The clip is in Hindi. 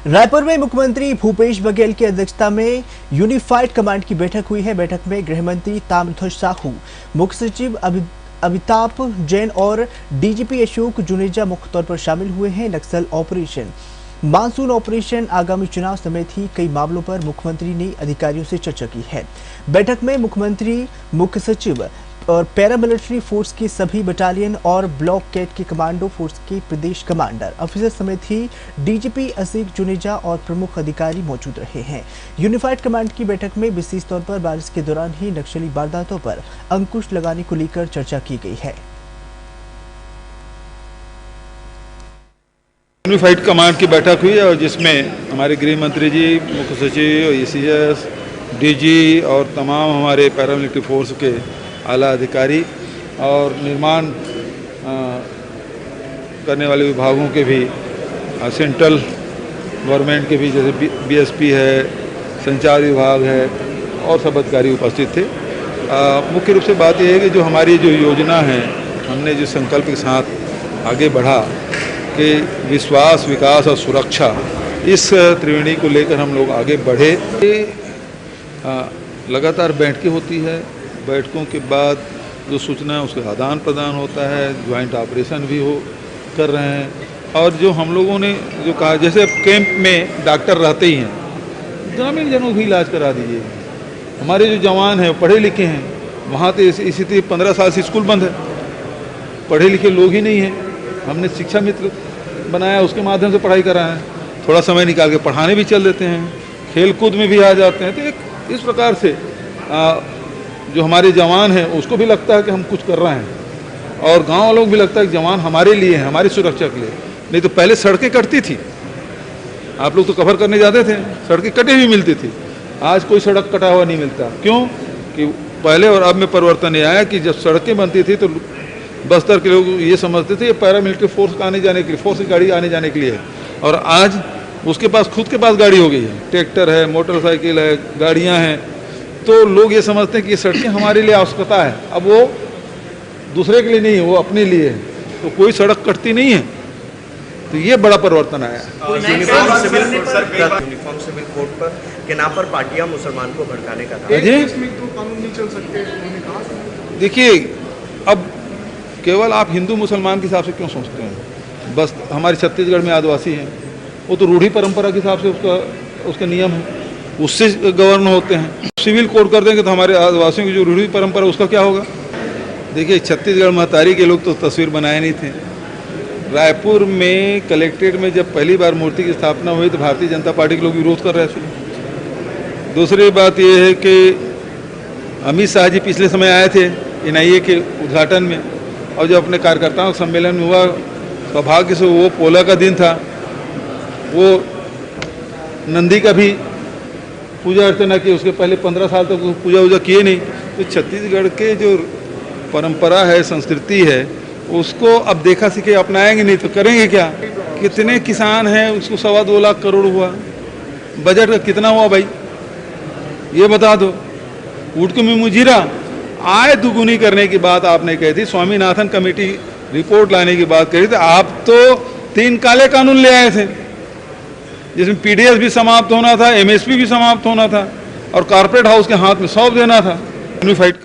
रायपुर में मुख्यमंत्री भूपेश बघेल की अध्यक्षता में यूनिफाइड कमांड की बैठक हुई है। बैठक में गृह मंत्री ताम्रध्वज साहू, मुख्य सचिव अमिताभ जैन और डीजीपी अशोक जुनेजा मुख्य तौर पर शामिल हुए हैं। नक्सल ऑपरेशन, मानसून ऑपरेशन, आगामी चुनाव समेत ही कई मामलों पर मुख्यमंत्री ने अधिकारियों से चर्चा की है। बैठक में मुख्यमंत्री, मुख्य सचिव और पैरामिलिट्री फोर्स की सभी बटालियन और ब्लॉक कैट के कमांडो फोर्स के प्रदेश कमांडर, ऑफिसर समेत ही डीजीपी अशोक जुनेजा और प्रमुख अधिकारी मौजूद रहे हैं। यूनिफाइड कमांड की बैठक में विशेष तौर पर बारिश के दौरान ही नक्सली वारदातों पर अंकुश लगाने को लेकर चर्चा की गई है। यूनिफाइड कमांड की बैठक हुई और जिसमें हमारे गृह मंत्री जी, मुख्य सचिव, ईसीएस, डीजी और तमाम हमारे पैरामिलिट्री फोर्स के आला अधिकारी और निर्माण करने वाले विभागों के भी, सेंट्रल गवर्नमेंट के भी, जैसे बीएसपी है, संचार विभाग है और सब अधिकारी उपस्थित थे। मुख्य रूप से बात यह है कि जो हमारी जो योजना है, हमने जो संकल्प के साथ आगे बढ़ा कि विश्वास, विकास और सुरक्षा, इस त्रिवेणी को लेकर हम लोग आगे बढ़े। लगातार बैठकें होती है, बैठकों के बाद जो सूचना है उसका आदान प्रदान होता है, ज्वाइंट ऑपरेशन भी कर रहे हैं। और जो हम लोगों ने जो कहा, जैसे कैंप में डॉक्टर रहते ही हैं, ग्रामीण जनों भी इलाज करा दीजिए। हमारे जो जवान हैं पढ़े लिखे हैं, वहाँ तो इसी तरह 15 साल से स्कूल बंद है, पढ़े लिखे लोग ही नहीं हैं। हमने शिक्षा मित्र बनाया, उसके माध्यम से पढ़ाई करा है। थोड़ा समय निकाल के पढ़ाने भी चल देते हैं, खेल कूद में भी आ जाते हैं। तो एक इस प्रकार से जो हमारे जवान हैं उसको भी लगता है कि हम कुछ कर रहे हैं, और गांव वालों को भी लगता है कि जवान हमारे लिए हैं, हमारी सुरक्षा के लिए। नहीं तो पहले सड़कें कटती थी, आप लोग तो कवर करने जाते थे, सड़कें कटी हुई मिलती थी। आज कोई सड़क कटा हुआ नहीं मिलता। क्यों? कि पहले और अब में परिवर्तन ये आया कि जब सड़कें बनती थी तो बस्तर के लोग ये समझते थे ये पैरामिलिट्री फोर्स का आने जाने के लिए, फोर्स की गाड़ी आने जाने के लिए है। और आज उसके पास खुद के पास गाड़ी हो गई है, ट्रैक्टर है, मोटरसाइकिल है, गाड़ियाँ हैं। तो लोग ये समझते हैं कि ये सड़कें हमारे लिए आवश्यकता है, अब वो दूसरे के लिए नहीं है, वो अपने लिए है। तो कोई सड़क कटती नहीं है। तो ये बड़ा परिवर्तन आया है। यूनिफॉर्म सिविल कोड पर के नाम पर पार्टियां मुसलमान को भड़काने का था। कानून नहीं चल सकते। देखिए, अब केवल आप हिंदू मुसलमान के हिसाब से क्यों सोचते हैं? बस हमारे छत्तीसगढ़ में आदिवासी हैं, वो तो रूढ़ी परंपरा के हिसाब से उसका नियम है, उससे गवर्न होते हैं। सिविल कोड कर देंगे तो हमारे आदिवासियों की जो रूढ़ी परंपरा उसका क्या होगा? देखिए, छत्तीसगढ़ महतारी के लोग तो तस्वीर बनाए नहीं थे। रायपुर में कलेक्ट्रेट में जब पहली बार मूर्ति की स्थापना हुई तो भारतीय जनता पार्टी के लोग विरोध कर रहे थे। दूसरी बात यह है कि अमित शाह जी पिछले समय आए थे एनआईए के उद्घाटन में, और जब अपने कार्यकर्ताओं के सम्मेलन में हुआ, सौभाग्य से वो पोला का दिन था, वो नंदी का भी पूजा अर्चना की। उसके पहले 15 साल तक पूजा वूजा किए नहीं। तो छत्तीसगढ़ के जो परंपरा है, संस्कृति है, उसको अब देखा सीखे अपनाएंगे नहीं तो करेंगे क्या? कितने किसान हैं, उसको 2.25 लाख करोड़ हुआ, बजट का कितना हुआ भाई, ये बता दो। ऊँट को में मुजीरा, आय दुगुनी करने की बात आपने कही थी, स्वामीनाथन कमेटी रिपोर्ट लाने की बात कही थी। आप तो 3 काले कानून ले आए थे, जिसमें पीडीएस भी समाप्त होना था, एमएसपी भी समाप्त होना था, और कॉर्पोरेट हाउस के हाथ में सौंप देना था। यूनिफाइड